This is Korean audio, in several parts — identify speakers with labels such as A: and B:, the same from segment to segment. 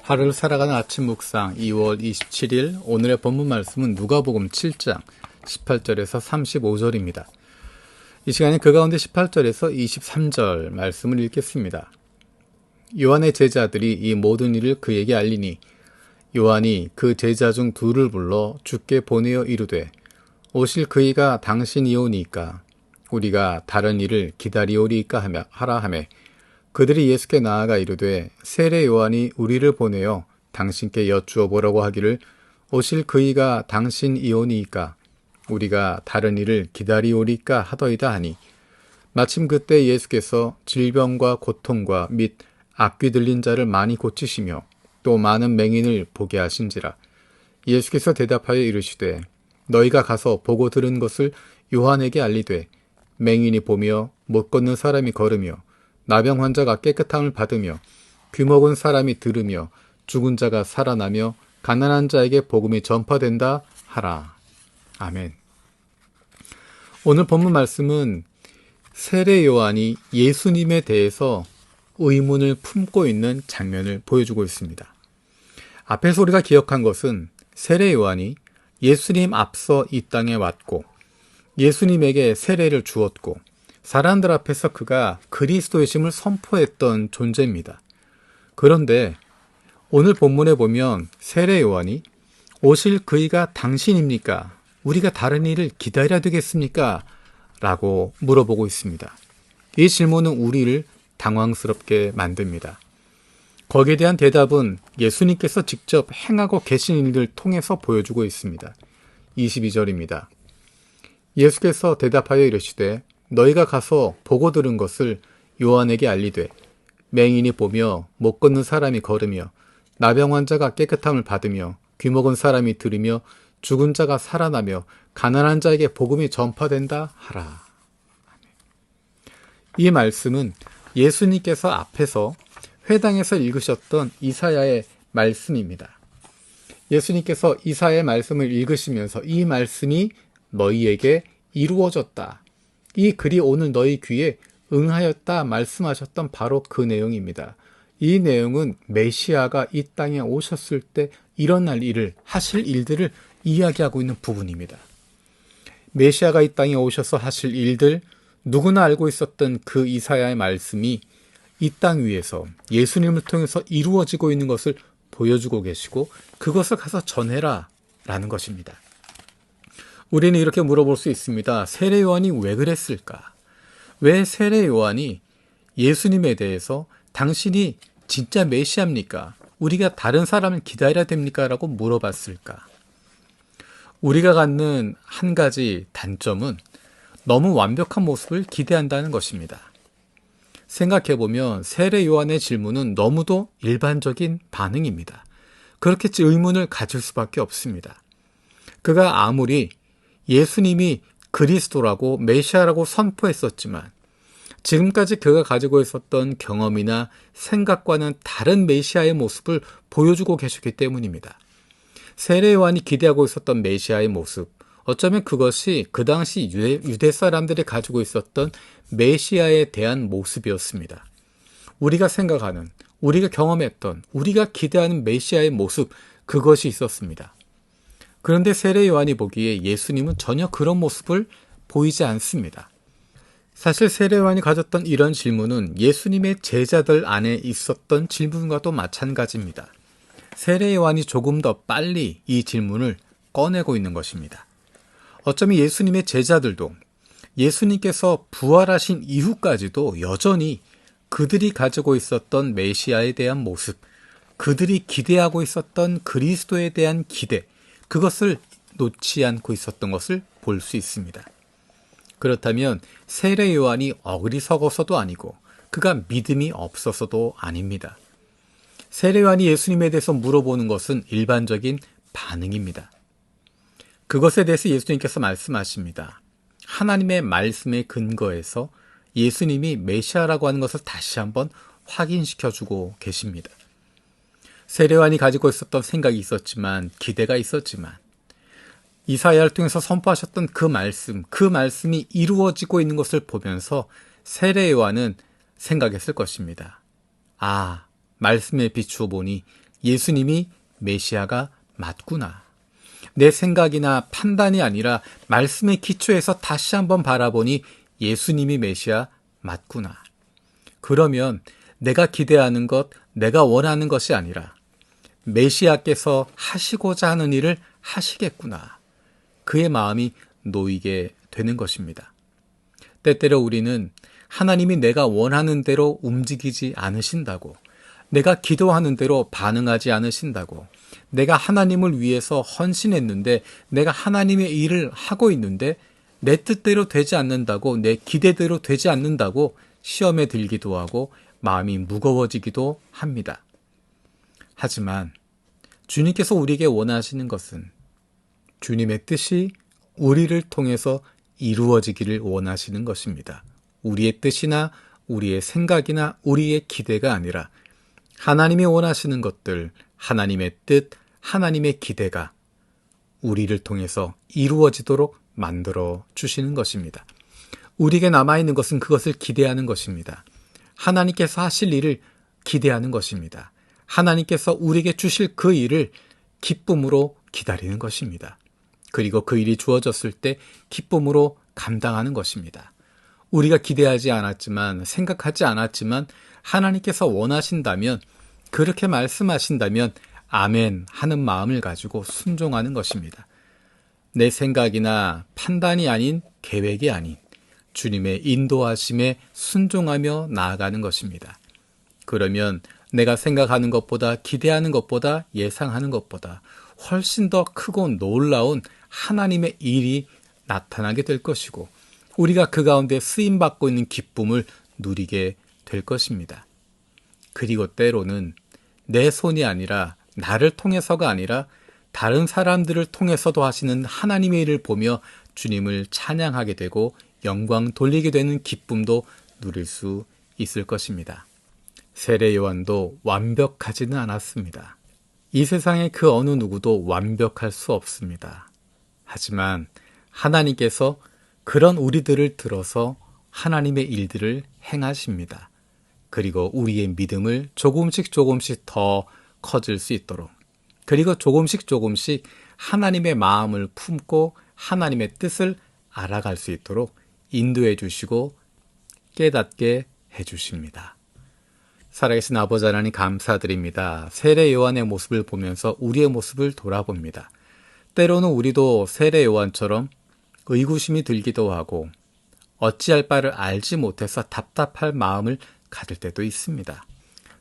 A: 하루를 살아가는 아침 묵상 2월 27일 오늘의 본문 말씀은 누가복음 7장 18절에서 35절입니다. 이 시간에 그 가운데 18절에서 23절 말씀을 읽겠습니다. 요한의 제자들이 이 모든 일을 그에게 알리니 요한이 그 제자 중 둘을 불러 주께 보내어 이르되 오실 그이가 당신이오니까 우리가 다른 일을 기다리오리까 하라 하매 그들이 예수께 나아가 이르되 세례 요한이 우리를 보내어 당신께 여쭈어 보라고 하기를 오실 그이가 당신이오니까 우리가 다른 일을 기다리오리까 하더이다 하니 마침 그때 예수께서 질병과 고통과 및 악귀 들린 자를 많이 고치시며 또 많은 맹인을 보게 하신지라. 예수께서 대답하여 이르시되 너희가 가서 보고 들은 것을 요한에게 알리되 맹인이 보며 못 걷는 사람이 걸으며 나병 환자가 깨끗함을 받으며 귀먹은 사람이 들으며 죽은 자가 살아나며 가난한 자에게 복음이 전파된다 하라. 아멘. 오늘 본문 말씀은 세례 요한이 예수님에 대해서 의문을 품고 있는 장면을 보여주고 있습니다. 앞에서 우리가 기억한 것은 세례 요한이 예수님 앞서 이 땅에 왔고 예수님에게 세례를 주었고 사람들 앞에서 그가 그리스도의심을 선포했던 존재입니다. 그런데 오늘 본문에 보면 세례 요한이 오실 그이가 당신입니까? 우리가 다른 일을 기다려야 되겠습니까? 라고 물어보고 있습니다. 이 질문은 우리를 당황스럽게 만듭니다. 거기에 대한 대답은 예수님께서 직접 행하고 계신 일을 통해서 보여주고 있습니다. 22절입니다. 예수께서 대답하여 이르시되 너희가 가서 보고 들은 것을 요한에게 알리되 맹인이 보며 못 걷는 사람이 걸으며 나병 환자가 깨끗함을 받으며 귀먹은 사람이 들으며 죽은 자가 살아나며 가난한 자에게 복음이 전파된다 하라. 이 말씀은 예수님께서 앞에서 회당에서 읽으셨던 이사야의 말씀입니다. 예수님께서 이사야의 말씀을 읽으시면서 이 말씀이 너희에게 이루어졌다. 이 글이 오늘 너희 귀에 응하였다 말씀하셨던 바로 그 내용입니다. 이 내용은 메시아가 이 땅에 오셨을 때 일어날 일을 하실 일들을 이야기하고 있는 부분입니다. 메시아가 이 땅에 오셔서 하실 일들 누구나 알고 있었던 그 이사야의 말씀이 이 땅 위에서 예수님을 통해서 이루어지고 있는 것을 보여주고 계시고 그것을 가서 전해라 라는 것입니다. 우리는 이렇게 물어볼 수 있습니다. 세례 요한이 왜 그랬을까? 왜 세례 요한이 예수님에 대해서 당신이 진짜 메시아입니까? 우리가 다른 사람을 기다려야 됩니까? 라고 물어봤을까? 우리가 갖는 한 가지 단점은 너무 완벽한 모습을 기대한다는 것입니다. 생각해보면 세례 요한의 질문은 너무도 일반적인 반응입니다. 그렇게 의문을 가질 수밖에 없습니다. 그가 아무리 예수님이 그리스도라고 메시아라고 선포했었지만 지금까지 그가 가지고 있었던 경험이나 생각과는 다른 메시아의 모습을 보여주고 계셨기 때문입니다. 세례 요한이 기대하고 있었던 메시아의 모습, 어쩌면 그것이 그 당시 유대 사람들이 가지고 있었던 메시아에 대한 모습이었습니다. 우리가 생각하는, 우리가 경험했던, 우리가 기대하는 메시아의 모습, 그것이 있었습니다. 그런데 세례 요한이 보기에 예수님은 전혀 그런 모습을 보이지 않습니다. 사실 세례 요한이 가졌던 이런 질문은 예수님의 제자들 안에 있었던 질문과도 마찬가지입니다. 세례 요한이 조금 더 빨리 이 질문을 꺼내고 있는 것입니다. 어쩌면 예수님의 제자들도 예수님께서 부활하신 이후까지도 여전히 그들이 가지고 있었던 메시아에 대한 모습, 그들이 기대하고 있었던 그리스도에 대한 기대, 그것을 놓지 않고 있었던 것을 볼 수 있습니다. 그렇다면 세례 요한이 어리석어서도 아니고 그가 믿음이 없어서도 아닙니다. 세례 요한이 예수님에 대해서 물어보는 것은 일반적인 반응입니다. 그것에 대해서 예수님께서 말씀하십니다. 하나님의 말씀에 근거해서 예수님이 메시아라고 하는 것을 다시 한번 확인시켜주고 계십니다. 세례 요한이 가지고 있었던 생각이 있었지만, 기대가 있었지만 이사야를 통해서 선포하셨던 그 말씀이 이루어지고 있는 것을 보면서 세례 요한은 생각했을 것입니다. 아, 말씀에 비추어 보니 예수님이 메시아가 맞구나. 내 생각이나 판단이 아니라 말씀의 기초에서 다시 한번 바라보니 예수님이 메시아 맞구나. 그러면 내가 기대하는 것, 내가 원하는 것이 아니라 메시아께서 하시고자 하는 일을 하시겠구나. 그의 마음이 놓이게 되는 것입니다. 때때로 우리는 하나님이 내가 원하는 대로 움직이지 않으신다고, 내가 기도하는 대로 반응하지 않으신다고, 내가 하나님을 위해서 헌신했는데, 내가 하나님의 일을 하고 있는데 내 뜻대로 되지 않는다고, 내 기대대로 되지 않는다고 시험에 들기도 하고 마음이 무거워지기도 합니다. 하지만 주님께서 우리에게 원하시는 것은 주님의 뜻이 우리를 통해서 이루어지기를 원하시는 것입니다. 우리의 뜻이나 우리의 생각이나 우리의 기대가 아니라 하나님이 원하시는 것들, 하나님의 뜻, 하나님의 기대가 우리를 통해서 이루어지도록 만들어 주시는 것입니다. 우리에게 남아있는 것은 그것을 기대하는 것입니다. 하나님께서 하실 일을 기대하는 것입니다. 하나님께서 우리에게 주실 그 일을 기쁨으로 기다리는 것입니다. 그리고 그 일이 주어졌을 때 기쁨으로 감당하는 것입니다. 우리가 기대하지 않았지만, 생각하지 않았지만 하나님께서 원하신다면, 그렇게 말씀하신다면 아멘 하는 마음을 가지고 순종하는 것입니다. 내 생각이나 판단이 아닌, 계획이 아닌 주님의 인도하심에 순종하며 나아가는 것입니다. 그러면 내가 생각하는 것보다, 기대하는 것보다, 예상하는 것보다 훨씬 더 크고 놀라운 하나님의 일이 나타나게 될 것이고, 우리가 그 가운데 쓰임받고 있는 기쁨을 누리게 될 것입니다. 그리고 때로는 내 손이 아니라, 나를 통해서가 아니라 다른 사람들을 통해서도 하시는 하나님의 일을 보며 주님을 찬양하게 되고 영광 돌리게 되는 기쁨도 누릴 수 있을 것입니다. 세례 요한도 완벽하지는 않았습니다. 이 세상의 그 어느 누구도 완벽할 수 없습니다. 하지만 하나님께서 그런 우리들을 들어서 하나님의 일들을 행하십니다. 그리고 우리의 믿음을 조금씩 더 커질 수 있도록, 그리고 조금씩 하나님의 마음을 품고 하나님의 뜻을 알아갈 수 있도록 인도해 주시고 깨닫게 해 주십니다. 살아계신 아버지 하나님 감사드립니다. 세례 요한의 모습을 보면서 우리의 모습을 돌아봅니다. 때로는 우리도 세례 요한처럼 의구심이 들기도 하고 어찌할 바를 알지 못해서 답답할 마음을 가질 때도 있습니다.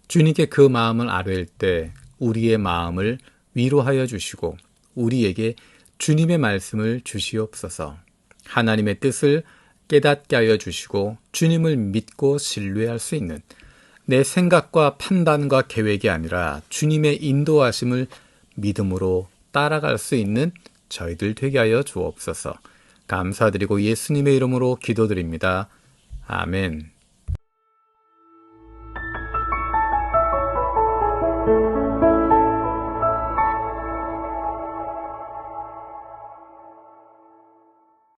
A: 주님께 그 마음을 아뢰일 때 우리의 마음을 위로하여 주시고 우리에게 주님의 말씀을 주시옵소서. 하나님의 뜻을 깨닫게 하여 주시고 주님을 믿고 신뢰할 수 있는, 내 생각과 판단과 계획이 아니라 주님의 인도하심을 믿음으로 따라갈 수 있는 저희들 되게 하여 주옵소서. 감사드리고 예수님의 이름으로 기도드립니다. 아멘.